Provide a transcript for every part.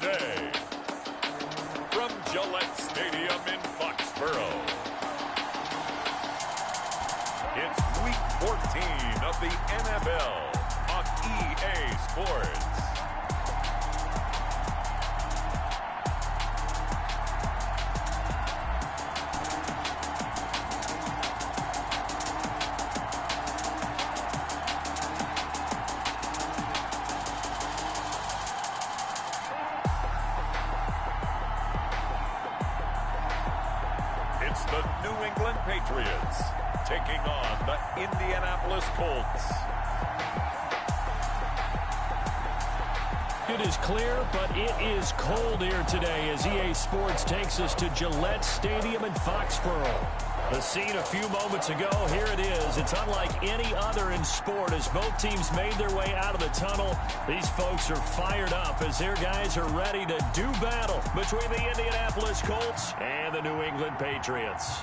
today. From Gillette Stadium in Foxborough, it's Week 14 of the NFL on EA Sports. It's the New England Patriots taking on the Indianapolis Colts. It is clear, but it is cold here today as EA Sports takes us to Gillette Stadium in Foxborough. The scene a few moments ago, here it is. It's unlike any other in sport as both teams made their way out of the tunnel. These folks are fired up as their guys are ready to do battle between the Indianapolis Colts and the New England Patriots.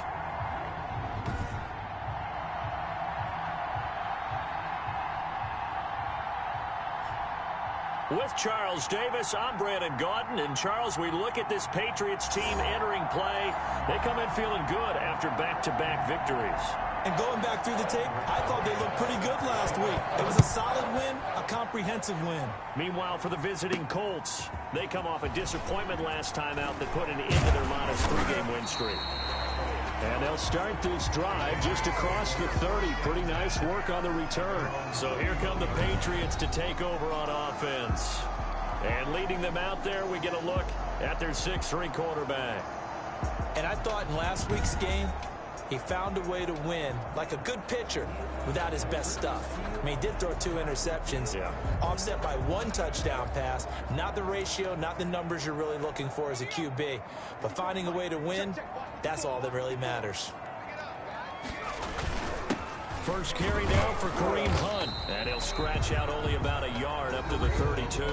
With Charles Davis, I'm Brandon Gaudin. And, Charles, we look at this Patriots team entering play. They come in feeling good after back-to-back victories. And going back through the tape, I thought they looked pretty good last week. It was a solid win, a comprehensive win. Meanwhile, for the visiting Colts, they come off a disappointment last time out that put an end to their modest three-game win streak. And they'll start this drive just across the 30. Pretty nice work on the return. So here come the Patriots to take over on offense. And leading them out there, we get a look at their 6'3" quarterback. And I thought in last week's game, he found a way to win like a good pitcher without his best stuff. I mean, he did throw 2 interceptions, offset by 1 touchdown pass. Not the ratio, not the numbers you're really looking for as a QB. But finding a way to win, that's all that really matters. First carry down for Kareem Hunt. And he'll scratch out only about a yard up to the 32.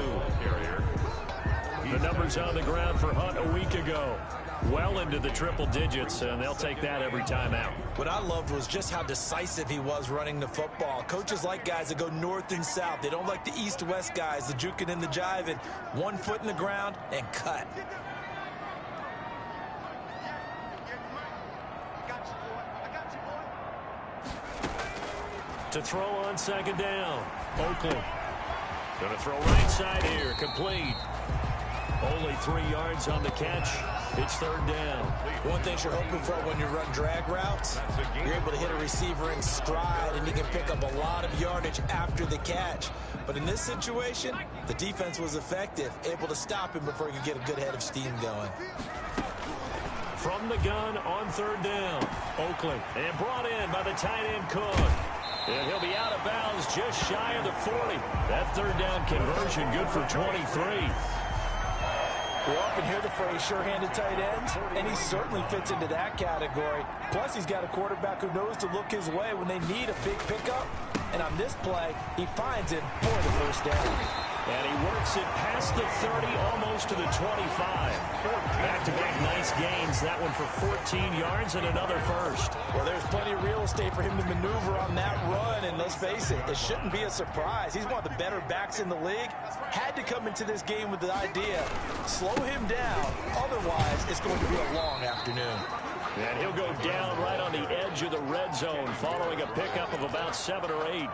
The numbers on the ground for Hunt a week ago. Well into the triple digits, and they'll take that every time out. What I loved was just how decisive he was running the football. Coaches like guys that go north and south. They don't like the east-west guys, the juking and the jiving. 1 foot in the ground and cut. To throw on second down. Oakland. Going to throw right side here. Complete. Only 3 yards on the catch. It's third down. One thing you're hoping for when you run drag routes, you're able to hit a receiver in stride, and you can pick up a lot of yardage after the catch. But in this situation, the defense was effective, able to stop him before he could get a good head of steam going. From the gun on third down. Oakland. And brought in by the tight end Cook. And he'll be out of bounds just shy of the 40. That third down conversion good for 23. We often hear the phrase sure-handed tight ends, and he certainly fits into that category. Plus, he's got a quarterback who knows to look his way when they need a big pickup. And on this play, he finds it for the first down. And he works it past the 30, almost to the 25. Back-to-back nice gains. That one for 14 yards and another first. Well, there's plenty of real estate for him to maneuver on that run. And let's face it, it shouldn't be a surprise. He's one of the better backs in the league. Had to come into this game with the idea, slow him down. Otherwise, it's going to be a long afternoon. And he'll go down right on the edge of the red zone following a pickup of about 7 or 8.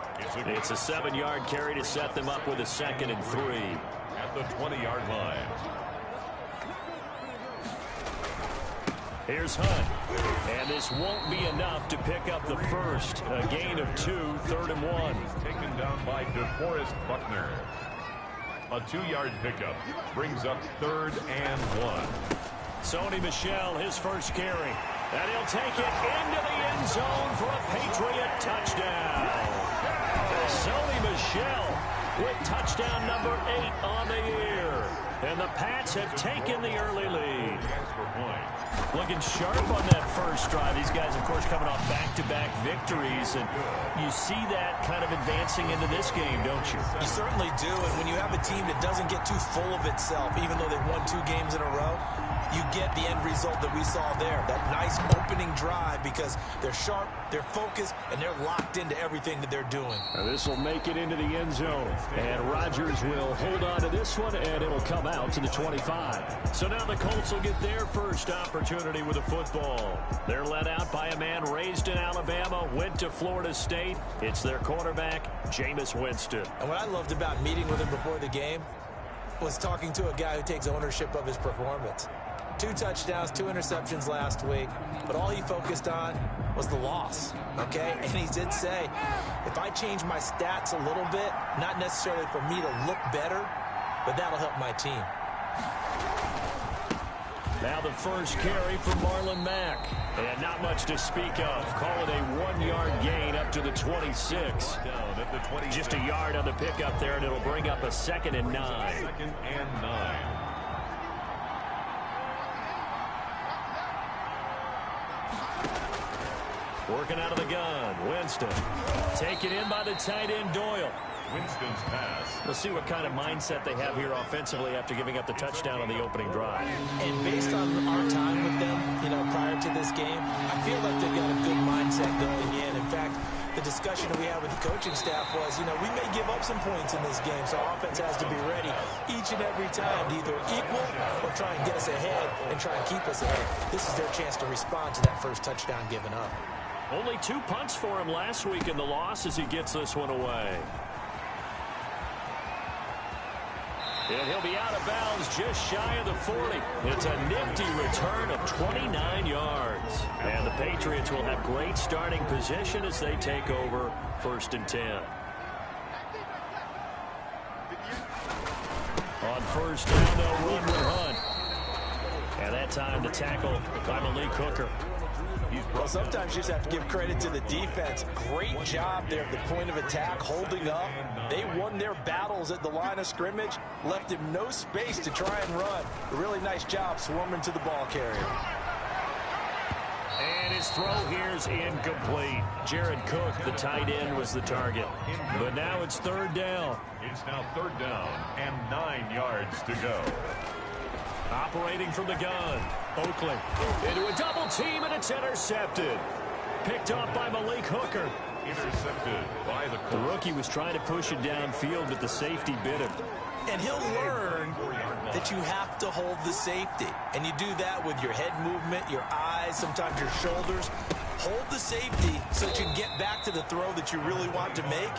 It's a 7-yard carry to set them up with a 2nd and 3. At the 20-yard line. Here's Hunt. And this won't be enough to pick up the first. A gain of 2, 3rd and 1. Taken down by DeForest Buckner. A 2-yard pickup brings up 3rd and 1. Sony Michel, his first carry. And he'll take it into the end zone for a Patriot touchdown. Sony Michel with touchdown number 8 on the year. And the Pats have taken the early lead. Looking sharp on that first drive. These guys, of course, coming off back-to-back victories. And you see that kind of advancing into this game, don't you? You certainly do. And when you have a team that doesn't get too full of itself, even though they've won 2 games in a row, you get the end result that we saw there. That nice opening drive because they're sharp, they're focused, and they're locked into everything that they're doing. This will make it into the end zone. And Rodgers will hold on to this one, and it'll come them out to the 25. So now the Colts will get their first opportunity with the football. They're led out by a man raised in Alabama, went to Florida State. It's their quarterback, Jameis Winston. And what I loved about meeting with him before the game was talking to a guy who takes ownership of his performance. 2 touchdowns, 2 interceptions last week, but all he focused on was the loss, okay? And he did say, if I change my stats a little bit, not necessarily for me to look better, but that'll help my team. Now the first carry for Marlon Mack. And not much to speak of. Call it a 1-yard gain up to the 26. Just a yard on the pickup there, and it'll bring up a 2nd and 9. 2nd and 9. Working out of the gun, Winston. Taken in by the tight end, Doyle. Winston's pass. We'll see what kind of mindset they have here offensively after giving up the touchdown on the opening drive. And based on our time with them, prior to this game, I feel like they've got a good mindset going in. In fact, the discussion that we had with the coaching staff was, we may give up some points in this game, so offense has to be ready each and every time to either equal or try and get us ahead and try and keep us ahead. This is their chance to respond to that first touchdown given up. Only 2 punts for him last week in the loss as he gets this one away. And he'll be out of bounds just shy of the 40. It's a nifty return of 29 yards. And the Patriots will have great starting position as they take over 1st and 10. On 1st down, they'll run with Hunt. And that time the tackle by Malik Hooker. Well, sometimes you just have to give credit to the defense. Great job there at the point of attack, holding up. They won their battles at the line of scrimmage, left him no space to try and run. A really nice job swarming to the ball carrier. And his throw here is incomplete. Jared Cook, the tight end, was the target. But now it's 3rd down. It's now 3rd down and 9 yards to go. Operating from the gun, Oakley into a double team, and it's intercepted. Picked off by Malik Hooker. Intercepted by the Colts. The rookie was trying to push it downfield, but the safety bit him. And he'll learn that you have to hold the safety. And you do that with your head movement, your eyes, sometimes your shoulders. Hold the safety so that you can get back to the throw that you really want to make.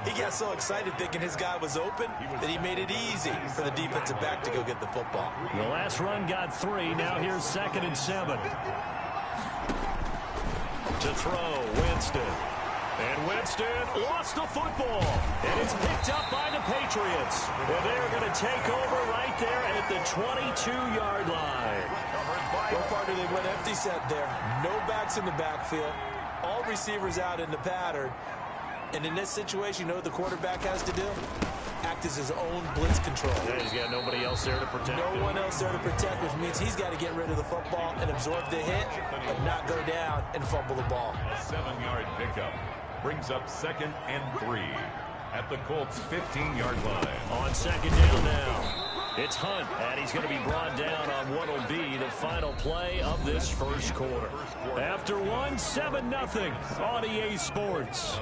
He got so excited thinking his guy was open that he made it easy for the defensive back to go get the football. The last run got 3. Now here's 2nd and 7. To throw, Winston. And Winston lost the football. And it's picked up by the Patriots. And they're going to take over right there at the 22-yard line. Well, partner, they went empty set there. No backs in the backfield. All receivers out in the pattern. And in this situation, you know what the quarterback has to do? Act as his own blitz control. Yeah, he's got nobody else there to protect him. No one else there to protect, which means he's got to get rid of the football and absorb the hit, but not go down and fumble the ball. A 7-yard pickup brings up 2nd and 3 at the Colts' 15-yard line. On 2nd down now. It's Hunt, and he's going to be brought down on what will be the final play of this first quarter. After 7-0 on EA Sports.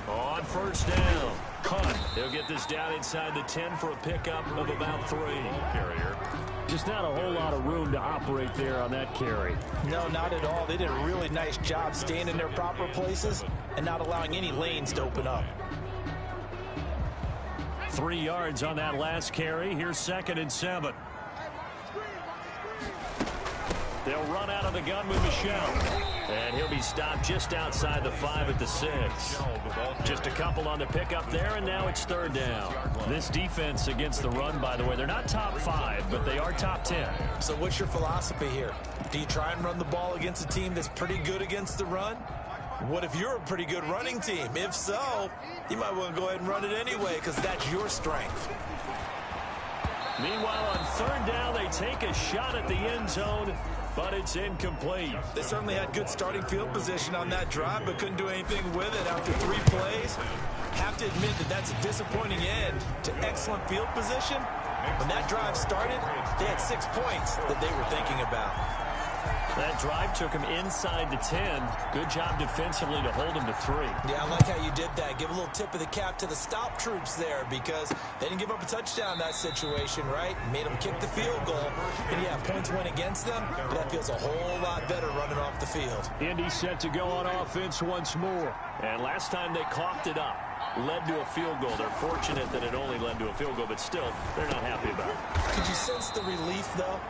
On 1st down, Hunt. They'll get this down inside the 10 for a pickup of about 3. Carrier. Just not a whole lot of room to operate there on that carry. No, not at all. They did a really nice job staying in their proper places and not allowing any lanes to open up. 3 yards on that last carry. Here's 2nd and 7. They'll run out of the gun with Michel. And he'll be stopped just outside the 5 at the 6. Just a couple on the pickup there, and now it's 3rd down. This defense against the run, by the way, they're not top 5, but they are top 10. So what's your philosophy here? Do you try and run the ball against a team that's pretty good against the run? What if you're a pretty good running team? If so, you might want to go ahead and run it anyway because that's your strength. Meanwhile, on 3rd down, they take a shot at the end zone, but it's incomplete. They certainly had good starting field position on that drive, but couldn't do anything with it after 3 plays. Have to admit that that's a disappointing end to excellent field position. When that drive started, they had 6 points that they were thinking about. That drive took him inside the 10. Good job defensively to hold him to 3. Yeah, I like how you did that. Give a little tip of the cap to the stop troops there because they didn't give up a touchdown in that situation, right? Made them kick the field goal. And, yeah, points went against them, but that feels a whole lot better running off the field. Indy set to go on offense once more. And last time they coughed it up. Led to a field goal. They're fortunate that it only led to a field goal, but still, they're not happy about it. Could you sense the relief, though,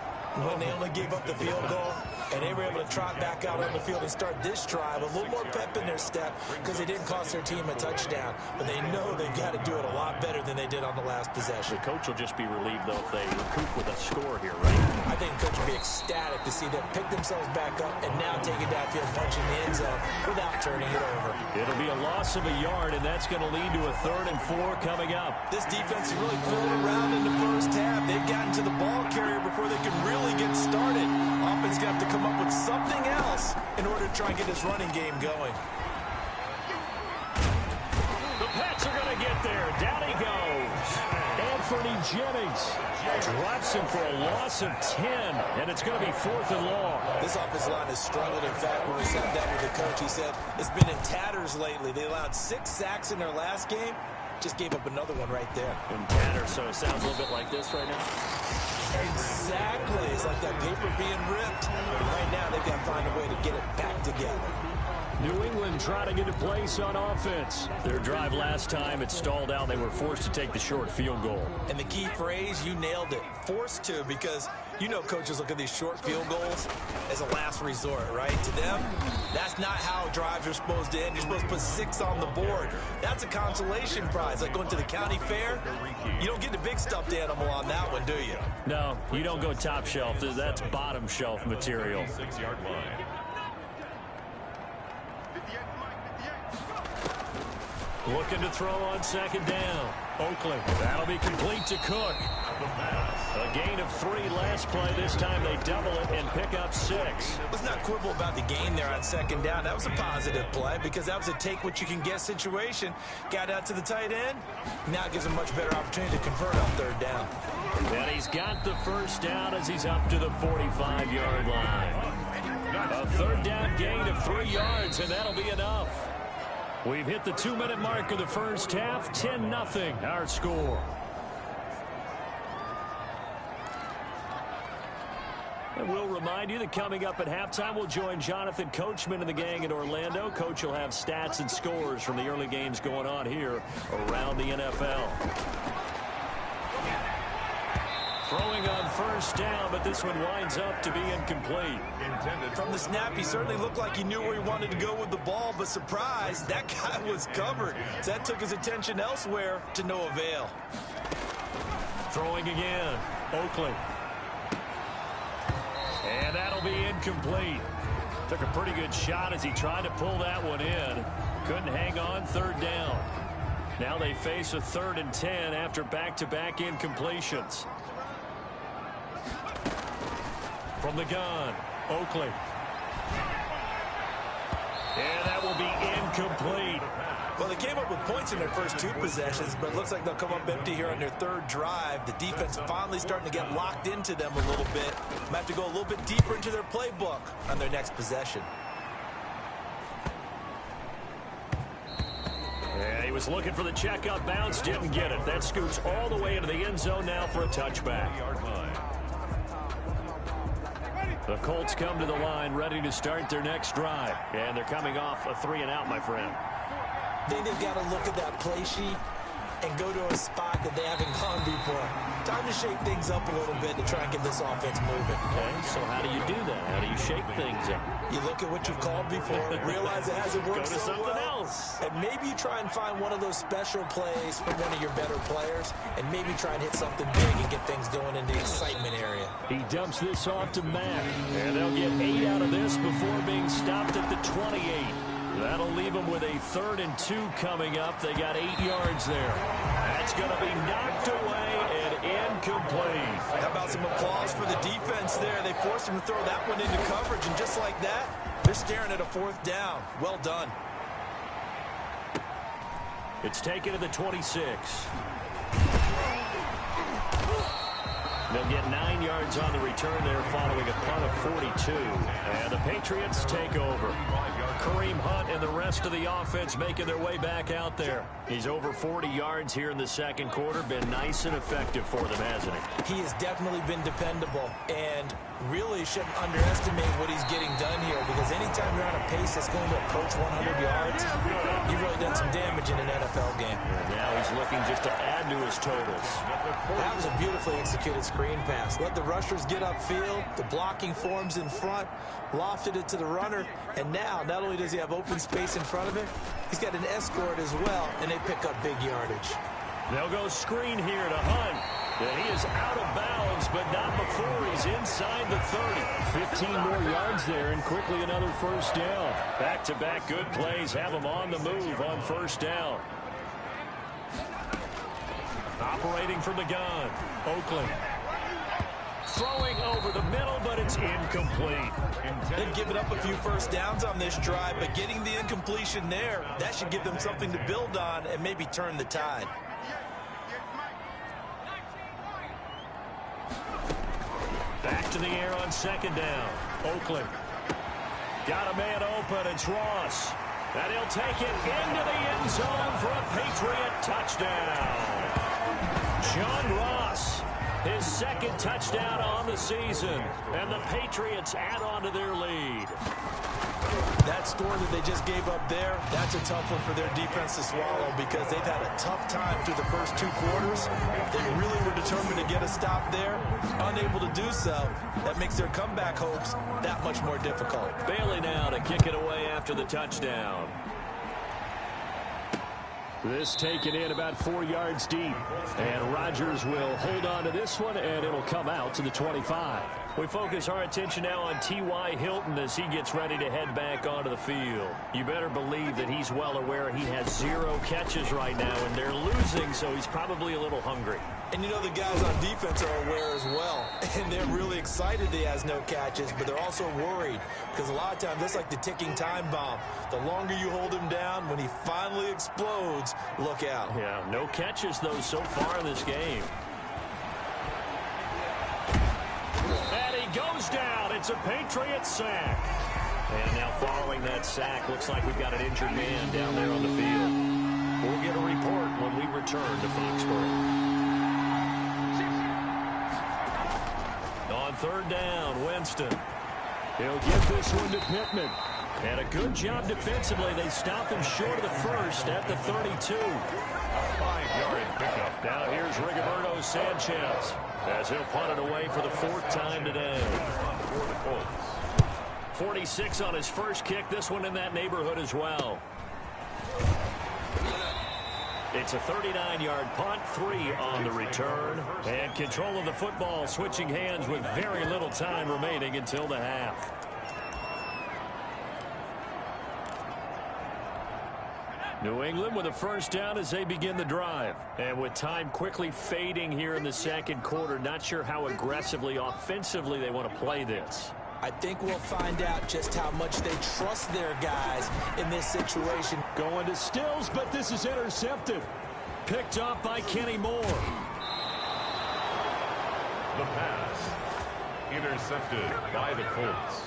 when they only gave up the field goal and they were able to trot back out on the field and start this drive? A little more pep in their step because they didn't cost their team a touchdown, but they know they've got to do it a lot better than they did on the last possession. The coach will just be relieved, though, if they recoup with a score here, right? I think the coach will be ecstatic to see them pick themselves back up and now take it downfield, punching the end zone without turning it over. It'll be a loss of a yard, and that's going to lead to a 3rd and 4 coming up. This defense is really fooling around in the first half. They've gotten to the ball carrier before they can really get started. Offense going to have to come up with something else in order to try and get this running game going. The Pats are going to get there. Down he goes. Anthony Jennings drops him for a loss of 10, and it's going to be 4th and long. This offensive line has struggled. In fact, when we sat down with the coach, he said it's been in tatters lately. They allowed 6 sacks in their last game. Just gave up another one right there. In tatters, so it sounds a little bit like this right now. Exactly. It's like that paper being ripped. And right now, they've got to find a way to get it back together. New England trying to get a place on offense. Their drive last time, it stalled out. They were forced to take the short field goal. And the key phrase, you nailed it. Forced to, because you know coaches look at these short field goals as a last resort, right? To them, that's not how drives are supposed to end. You're supposed to put 6 on the board. That's a consolation prize, like going to the county fair. You don't get the big stuffed animal on that one, do you? No, you don't go top shelf. That's bottom shelf material. 6-yard line. Looking to throw on 2nd down. Oakley, that'll be complete to Cook. A gain of 3 last play. This time they double it and pick up 6. Let's not quibble about the gain there on 2nd down. That was a positive play because that was a take-what-you-can-get situation. Got out to the tight end. Now it gives him a much better opportunity to convert on 3rd down. And he's got the 1st down as he's up to the 45-yard line. A 3rd down gain of 3 yards, and that'll be enough. We've hit the 2-minute mark of the first half. 10-0 our score. And we'll remind you that coming up at halftime, we'll join Jonathan Coachman and the gang in Orlando. Coach will have stats and scores from the early games going on here around the NFL. Throwing on 1st down, but this one winds up to be incomplete. From the snap, he certainly looked like he knew where he wanted to go with the ball, but surprise, that guy was covered. So that took his attention elsewhere to no avail. Throwing again, Oakley. And that'll be incomplete. Took a pretty good shot as he tried to pull that one in. Couldn't hang on 3rd down. Now they face a 3rd and 10 after back-to-back incompletions. From the gun, Oakley. And that will be incomplete. Well, they came up with points in their first 2 possessions, but it looks like they'll come up empty here on their 3rd drive. The defense finally starting to get locked into them a little bit. Might have to go a little bit deeper into their playbook on their next possession. And he was looking for the checkup bounce, didn't get it. That scoots all the way into the end zone now for a touchback. The Colts come to the line ready to start their next drive. And they're coming off a 3-and-out, my friend. I think they've got to look at that play sheet and go to a spot that they haven't gone before. Time to shake things up a little bit to try and get this offense moving. Okay, so how do you do that? How do you shake things up? You look at what you've called before, realize it hasn't worked Go to so something well, else. and maybe you try and find one of those special plays from one of your better players, and maybe try and hit something big and get things going in the excitement area. He dumps this off to Mack, and they'll get 8 out of this before being stopped at the 28. That'll leave them with a 3rd and 2 coming up. They got 8 yards there. That's going to be knocked away and incomplete. How about some applause for the defense there? They forced him to throw that one into coverage, and just like that, they're staring at a 4th down. Well done. It's taken to the 26. They'll get 9 yards on the return there following a punt of 42. And the Patriots take over. Kareem Hunt and the rest of the offense making their way back out there. He's over 40 yards here in the second quarter. Been nice and effective for them, hasn't he? He has definitely been dependable and really shouldn't underestimate what he's getting done here, because anytime you're on a pace that's going to approach 100 yards, you've really done some damage in an NFL game. And now he's looking just to add to his totals. That was a beautifully executed screen pass. Let the rushers get upfield, the blocking forms in front, lofted it to the runner, and now not only does he have open space in front of him, he's got an escort as well, and they pick up big yardage. They'll go screen here to Hunt. And he is out of bounds, but not before he's inside the 30. 15 more yards there, and quickly another first down. Back-to-back good plays have him on the move on first down. Operating from the gun, Oakland. Throwing over the middle, but it's incomplete. They've given up a few first downs on this drive, but getting the incompletion there, that should give them something to build on and maybe turn the tide. Back to the air on second down. Oakland. Got a man open. It's Ross. And he'll take it into the end zone for a Patriot touchdown. John Ross, his second touchdown on the season. And the Patriots add on to their lead. That score that they just gave up there, that's a tough one for their defense to swallow, because they've had a tough time through the first 2 quarters. They really were determined to get a stop there, unable to do so. That makes their comeback hopes that much more difficult. Bailey now to kick it away after the touchdown. This taken in about 4 yards deep. And Rodgers will hold on to this one, and it'll come out to the 25. We focus our attention now on T.Y. Hilton as he gets ready to head back onto the field. You better believe that he's well aware he has 0 catches right now, and they're losing, so he's probably a little hungry. And you know the guys on defense are aware as well. And they're really excited he has no catches, but they're also worried, because a lot of times that's like the ticking time bomb. The longer you hold him down, when he finally explodes, look out. Yeah, no catches, though, so far in this game. And he goes down. It's a Patriot sack. And now following that sack, looks like we've got an injured man down there on the field. We'll get a report when we return to Foxborough. On third down, Winston. He'll give this one to Pittman. And a good job defensively. They stop him short of the first at the 32. 5-yard pickup. Now here's Rigoberto Sanchez as he'll punt it away for the 4th time today. For the Colts. 46 on his first kick. This one in that neighborhood as well. It's a 39-yard punt, 3 on the return. And control of the football switching hands with very little time remaining until the half. New England with a first down as they begin the drive. And with time quickly fading here in the second quarter, not sure how aggressively, offensively they want to play this. I think we'll find out just how much they trust their guys in this situation. Going to Stills, but this is intercepted. Picked up by Kenny Moore. The pass. Intercepted by the Colts.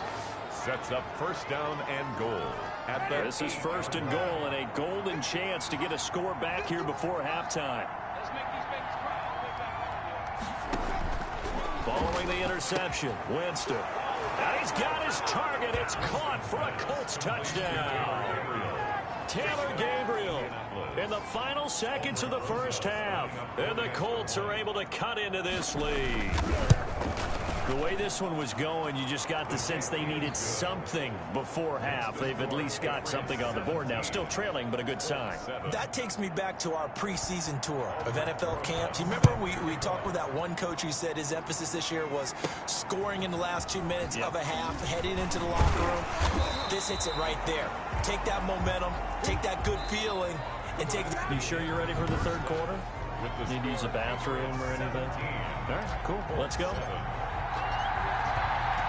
Sets up first down and goal. This is first and goal, and a golden chance to get a score back here before halftime. Following the interception, Winston. And he's got his target. It's caught for a Colts touchdown. Taylor Gabriel in the final seconds of the first half. And the Colts are able to cut into this lead. The way this one was going, you just got the sense they needed something before half. They've at least got something on the board now. Still trailing, but a good sign. That takes me back to our preseason tour of NFL camps. You remember we talked with that one coach who said his emphasis this year was scoring in the last 2 minutes of a half, heading into the locker room. This hits it right there. Take that momentum, take that good feeling, and take it. You sure you're ready for the third quarter? Need to use a bathroom or anything? All right, cool. Let's go.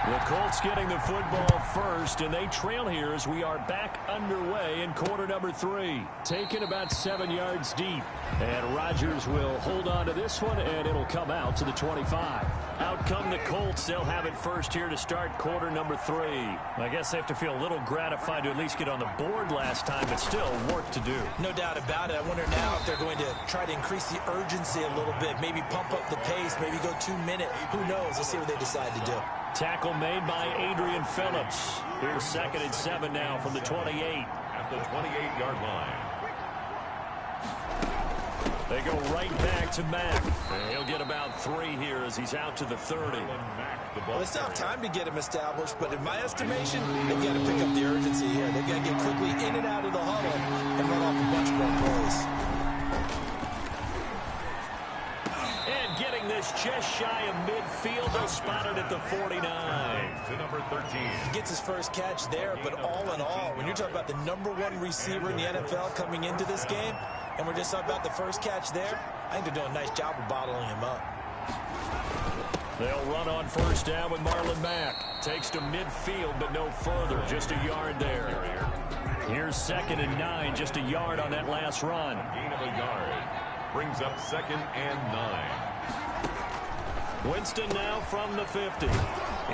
The Colts getting the football first, and they trail here as we are back underway in quarter number 3. Taken about 7 yards deep. And Rodgers will hold on to this one, and it'll come out to the 25. Out come the Colts. They'll have it first here to start quarter number 3. I guess they have to feel a little gratified to at least get on the board last time, but still work to do. No doubt about it. I wonder now if they're going to try to increase the urgency a little bit, maybe pump up the pace, maybe go 2 minute. Who knows? Let's see what they decide to do. Tackle made by Adrian Phillips. Here's 2nd and 7 now from the 28. At the 28-yard line. They go right back to Mack. And he'll get about 3 here as he's out to the 30. Well, they still have time to get him established, but in my estimation, they've got to pick up the urgency here. They've got to get quickly in and out of the huddle and run off a bunch more plays. And getting this just shy of midfield, they'll spot it at the 49. To number 13. He gets his first catch there, but all in all, when you're talking about the #1 receiver in the NFL coming into this game, and we're just talking about the first catch there, I think they're doing a nice job of bottling him up. They'll run on first down with Marlon Mack. Takes to midfield, but no further. Just a yard there. Here's 2nd and 9, just a yard on that last run. Gain of a yard. Brings up 2nd and 9. Winston now from the 50.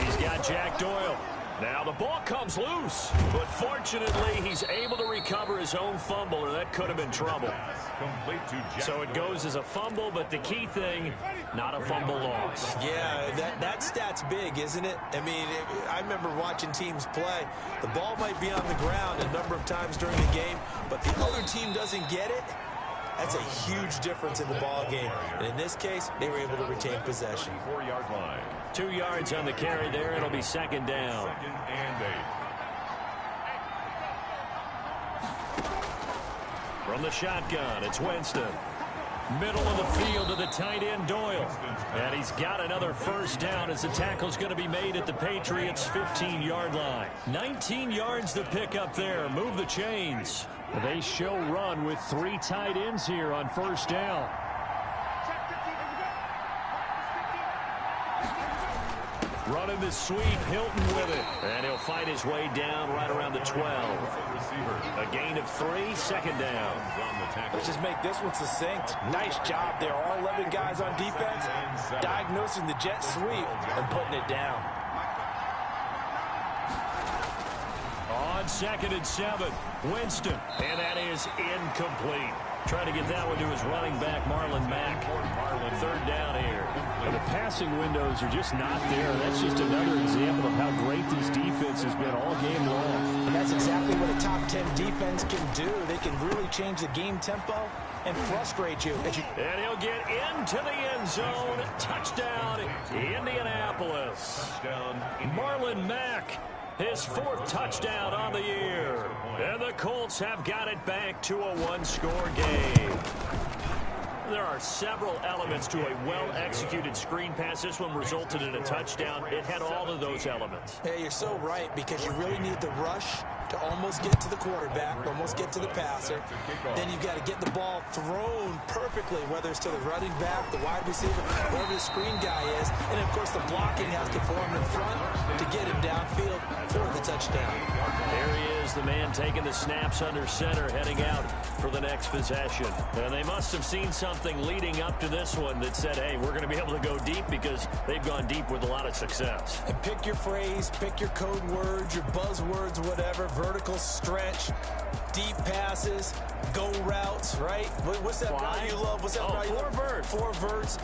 He's got Jack Doyle. Now the ball comes loose, but fortunately he's able to recover his own fumble, or that could have been trouble. Complete to Jack. So it goes as a fumble, but the key thing, not a fumble loss. Yeah, that stat's big, isn't it? I mean, I remember watching teams play. The ball might be on the ground a number of times during the game, but the other team doesn't get it. That's a huge difference in the ball game. And in this case, they were able to retain possession. 4-yard line. 2 yards on the carry there. It'll be 2nd down. 2nd and 8. From the shotgun, it's Winston. Middle of the field to the tight end, Doyle. And he's got another first down as the tackle's going to be made at the Patriots' 15-yard line. 19 yards to pick up there. Move the chains. They show run with 3 tight ends here on first down. Running the sweep, Hilton with it. And he'll fight his way down right around the 12. A gain of 3, 2nd down. Let's just make this one succinct. Nice job there. All 11 guys on defense diagnosing the jet sweep and putting it down. On 2nd and 7, Winston. And that is incomplete. Trying to get that one to his running back, Marlon Mack. 3rd down here. And the passing windows are just not there. That's just another example of how great this defense has been all game long. And that's exactly what a top 10 defense can do. They can really change the game tempo and frustrate you. And he'll get into the end zone. Touchdown, Indianapolis. Marlon Mack, his 4th touchdown on the year. And the Colts have got it back to a 1-score game. There are several elements to a well-executed screen pass. This one resulted in a touchdown. It had all of those elements. Hey, you're so right, because you really need the rush to almost get to the quarterback, almost get to the passer. Then you've got to get the ball thrown perfectly, whether it's to the running back, the wide receiver, wherever the screen guy is. And, of course, the blocking has to form in front to get him downfield for the touchdown. There he is, the man taking the snaps under center, heading out for the next possession. And they must have seen something leading up to this one that said, hey, we're going to be able to go deep, because they've gone deep with a lot of success. And pick your phrase, pick your code words, your buzzwords, whatever. Vertical stretch, deep passes, go routes, right? What's that route you love? What's that route you love? 4 verts. 4 verts.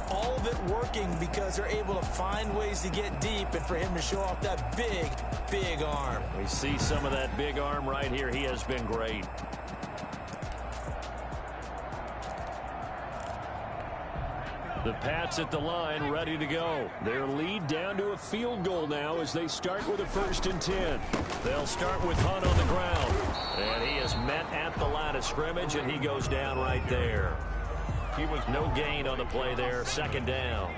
All of it working because they're able to find ways to get deep, and for him to show off that big, big arm. We see some of that big arm right here. He has been great. The Pats at the line, ready to go. Their lead down to a field goal now as they start with a 1st and 10. They'll start with Hunt on the ground. And he is met at the line of scrimmage, and he goes down right there. He was no gain on the play there. 2nd down.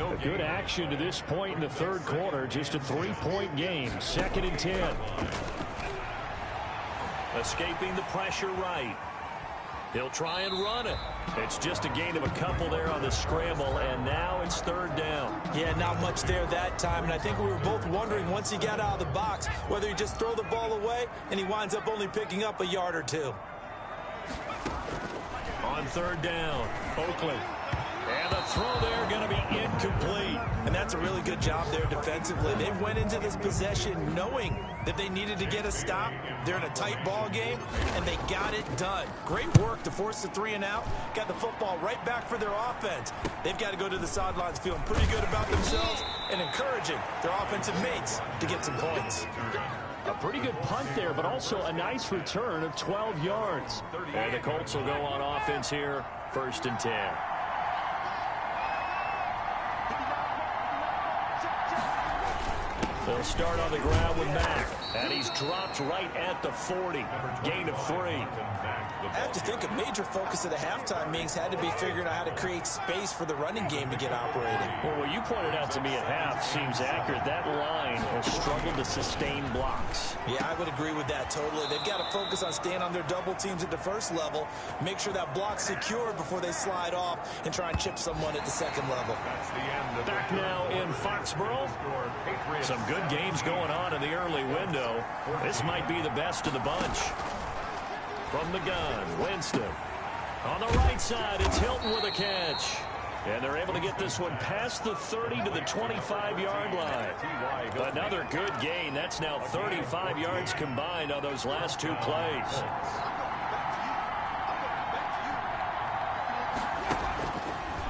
A good action to this point in the 3rd quarter. Just a 3-point game. 2nd and 10. Escaping the pressure right. He'll try and run it. It's just a gain of a couple there on the scramble, and now it's third down. Yeah, not much there that time, and I think we were both wondering once he got out of the box whether he just throw the ball away and he winds up only picking up a yard or two. On third down, Oakley. And the throw there going to be incomplete. And that's a really good job there defensively. They went into this possession knowing that they needed to get a stop. They're in a tight ball game, and they got it done. Great work to force the 3 and out. Got the football right back for their offense. They've got to go to the sidelines feeling pretty good about themselves and encouraging their offensive mates to get some points. A pretty good punt there, but also a nice return of 12 yards. And the Colts will go on offense here, 1st and 10. They'll start on the ground with Mack, and he's dropped right at the 40. Gain of 3. I have to think a major focus of the halftime meetings had to be figuring out how to create space for the running game to get operating. Well, what you pointed out to me at half seems accurate. That line has struggled to sustain blocks. Yeah, I would agree with that totally. They've got to focus on staying on their double teams at the first level, make sure that block's secured before they slide off, and try and chip someone at the second level. Back now in Foxborough. Some good games going on in the early window. This might be the best of the bunch. From the gun, Winston. On the right side, it's Hilton with a catch. And they're able to get this one past the 30 to the 25-yard line. Another good gain. That's now 35 yards combined on those last 2 plays.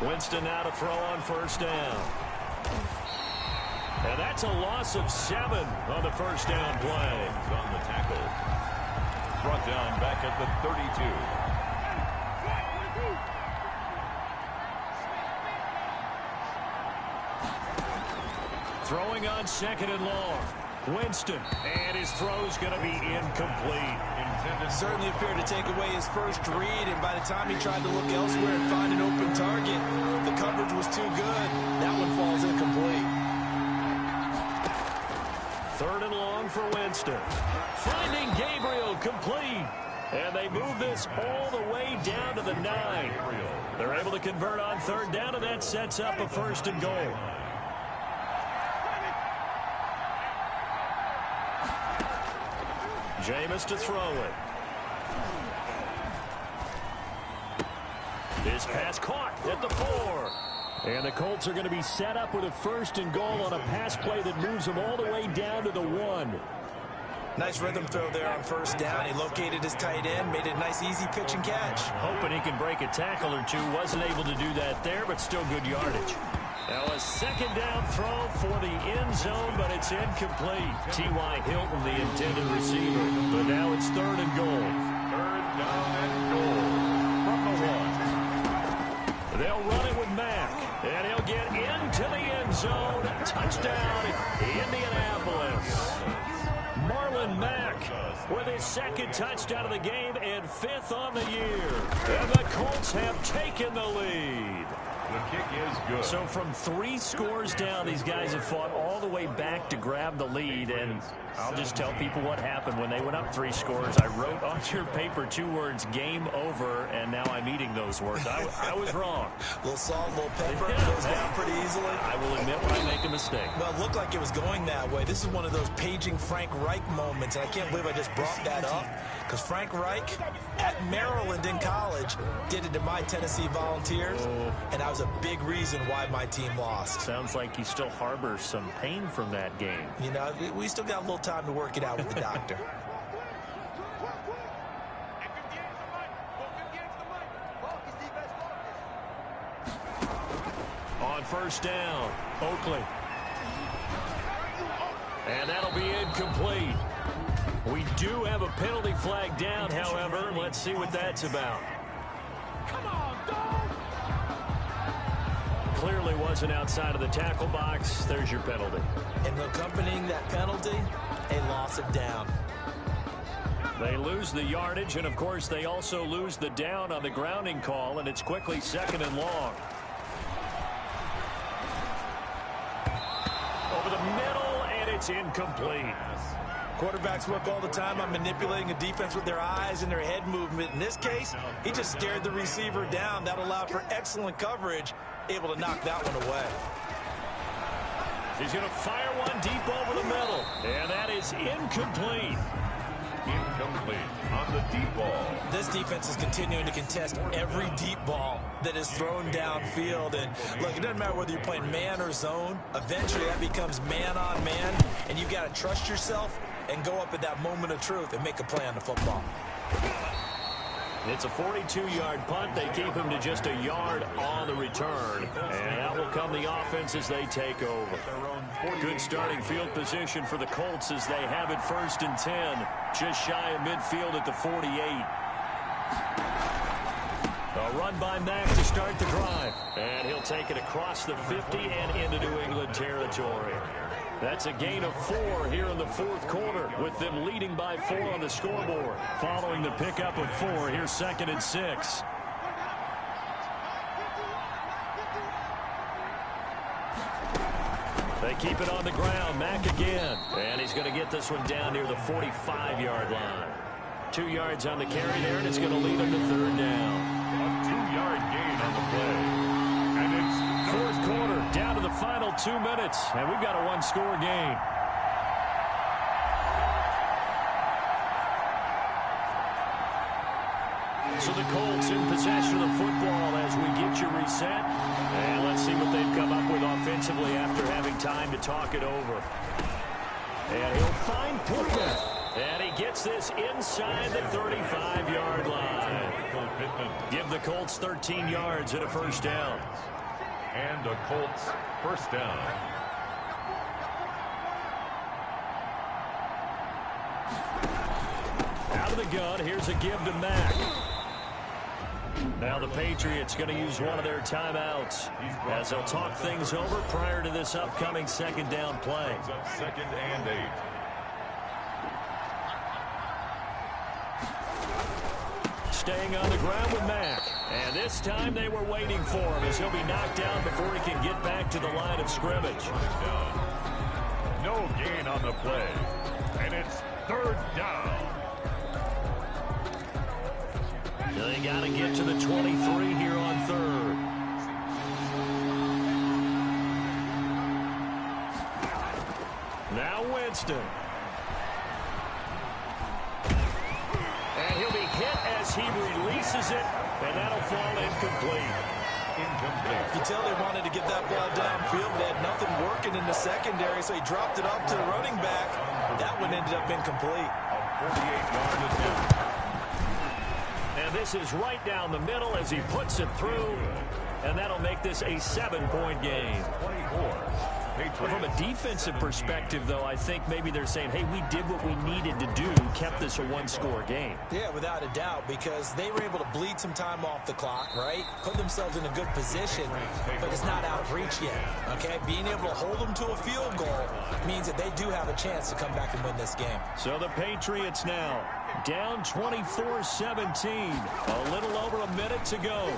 Winston now to throw on 1st down. And that's a loss of 7 on the 1st down play. On the tackle. Brought down back at the 32. Throwing on 2nd and long. Winston. And his throw's going to be incomplete. Certainly appeared to take away his first read, and by the time he tried to look elsewhere and find an open target, the coverage was too good. That one falls incomplete. 3rd and long for Winston. Finding Gabriel complete. And they move this all the way down to the 9. They're able to convert on 3rd down, and that sets up a 1st and goal. Jameis to throw it. This pass caught at the 4. And the Colts are going to be set up with a 1st and goal on a pass play that moves them all the way down to the 1. Nice rhythm throw there on 1st down. He located his tight end, made it a nice easy pitch and catch. Hoping he can break a tackle or two. Wasn't able to do that there, but still good yardage. Now a 2nd down throw for the end zone, but it's incomplete. T.Y. Hilton, the intended receiver. But now it's 3rd and goal. 3rd down and goal from the 1. They'll run it with Mack, and he'll get into the end zone. Touchdown, Indianapolis. Marlon Mack with his 2nd touchdown of the game and 5th on the year. And the Colts have taken the lead. The kick is good. So from 3 scores down, these guys have fought all the way back to grab the lead. And I'll just tell people what happened when they went up 3 scores. I wrote on your paper 2 words, game over, and now I'm eating those words. I was wrong. A little salt, a little pepper, goes down pretty easily. I will admit when I make a mistake. Well, it looked like it was going that way. This is one of those paging Frank Reich moments, and I can't believe I just brought that up. Because Frank Reich at Maryland in college did it to my Tennessee Volunteers, and that was a big reason why my team lost. Sounds like he still harbors some pain from that game. You know, we still got a little time to work it out with the doctor. On 1st down, Oakley. And that'll be incomplete. We do have a penalty flag down, however. Let's see what that's about. Come on, dog! Clearly wasn't outside of the tackle box. There's your penalty. And accompanying that penalty, a loss of down. They lose the yardage, and of course they also lose the down on the grounding call, and it's quickly 2nd and long. Over the middle, and it's incomplete. Quarterbacks work all the time on manipulating a defense with their eyes and their head movement. In this case, he just stared the receiver down. That allowed for excellent coverage, able to knock that one away. He's going to fire one deep over the middle, and that is incomplete. Incomplete on the deep ball. This defense is continuing to contest every deep ball that is thrown downfield. And look, it doesn't matter whether you're playing man or zone. Eventually, that becomes man on man, and you've got to trust yourself and go up at that moment of truth and make a play on the football. It's a 42-yard punt. They keep him to just a yard on the return. And out will come the offense as they take over. Good starting field position for the Colts as they have it 1st and 10. Just shy of midfield at the 48. A run by Mack to start the drive. And he'll take it across the 50 and into New England territory. That's a gain of 4 here in the 4th quarter, with them leading by 4 on the scoreboard. Following the pickup of 4, here's 2nd and 6. They keep it on the ground. Mack again. And he's going to get this one down near the 45-yard line. 2 yards on the carry there, and it's going to lead them to 3rd down. A 2-yard gain on the play. And it's 4th quarter, down to the final 2 minutes, and we've got a 1-score game. So the Colts in possession of the football as we get you reset. And let's see what they've come up with offensively after having time to talk it over. And he'll find Pittman. And he gets this inside the 35-yard line. Give the Colts 13 yards and a 1st down. And a Colts 1st down. Out of the gun, here's a give to Mack. Now the Patriots going to use one of their timeouts as they'll talk things over prior to this upcoming 2nd down play. 2nd and 8. Staying on the ground with Mack. And this time they were waiting for him as he'll be knocked down before he can get back to the line of scrimmage. No gain on the play. And it's 3rd down. They got to get to the 23 here on 3rd. Now Winston. And he'll be hit as he releases it, and that'll fall incomplete. You tell they wanted to get that ball downfield. They had nothing working in the secondary, so he dropped it up to the running back. That one ended up incomplete. A 48-yard attempt. And this is right down the middle as he puts it through, and that'll make this a 7-point game. 24. From a defensive perspective, though, I think maybe they're saying, hey, we did what we needed to do, kept this a 1-score game. Yeah, without a doubt, because they were able to bleed some time off the clock, right? Put themselves in a good position, but it's not out of reach yet, okay? Being able to hold them to a field goal means that they do have a chance to come back and win this game. So the Patriots now down 24-17, a little over a minute to go.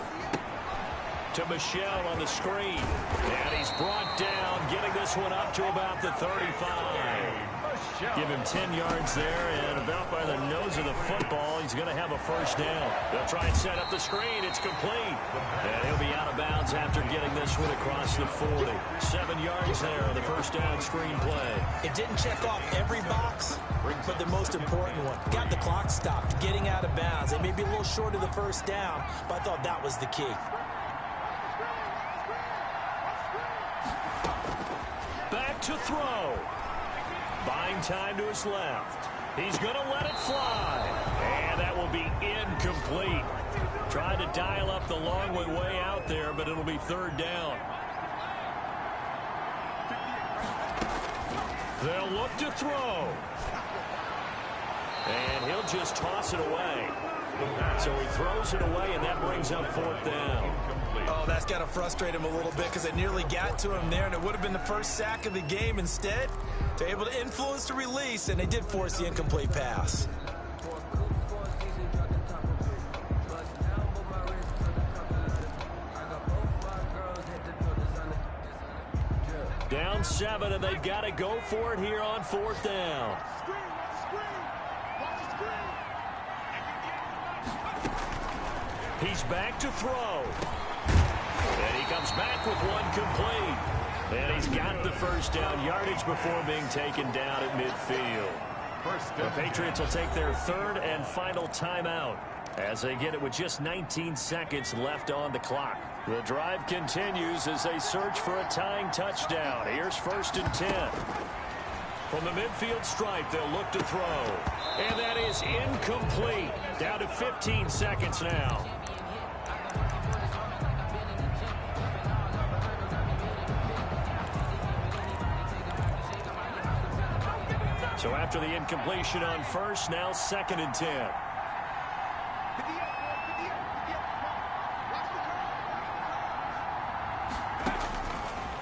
To Michel on the screen. And he's brought down, getting this one up to about the 35. Give him 10 yards there, and about by the nose of the football, he's going to have a 1st down. They'll try and set up the screen. It's complete. And he'll be out of bounds after getting this one across the 40. 7 yards there on the 1st down screen play. It didn't check off every box, but the most important one. Got the clock stopped, getting out of bounds. They may be a little short of the 1st down, but I thought that was the key. Back to throw. Buying time to his left. He's going to let it fly. And that will be incomplete. Tried to dial up the long way out there, but it'll be 3rd down. They'll look to throw. And he'll just toss it away. So he throws it away, and that brings up 4th down. Oh, that's got to frustrate him a little bit because it nearly got to him there, and it would have been the first sack of the game. Instead, they're able to influence the release, and they did force the incomplete pass. Down 7, and they've got to go for it here on 4th down. He's back to throw. And he comes back with one complete. And he's got the first down yardage before being taken down at midfield. The Patriots will take their third and final timeout as they get it with just 19 seconds left on the clock. The drive continues as they search for a tying touchdown. Here's 1st and 10. From the midfield stripe, they'll look to throw. And that is incomplete. Down to 15 seconds now. So after the incompletion on first, now 2nd and 10.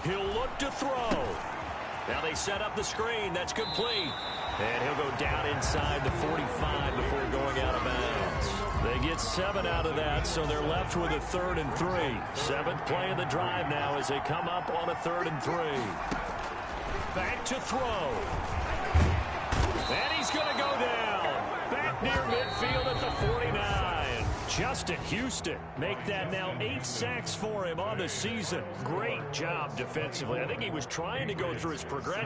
He'll look to throw. Now they set up the screen. That's complete. And he'll go down inside the 45 before going out of bounds. They get 7 out of that, so they're left with a 3rd and 3. 7th play of the drive now as they come up on a 3rd and 3. Back to throw. And he's going to go down. Back near midfield at the 49. Justin Houston make that now 8 sacks for him on the season. Great job defensively. I think he was trying to go through his progression.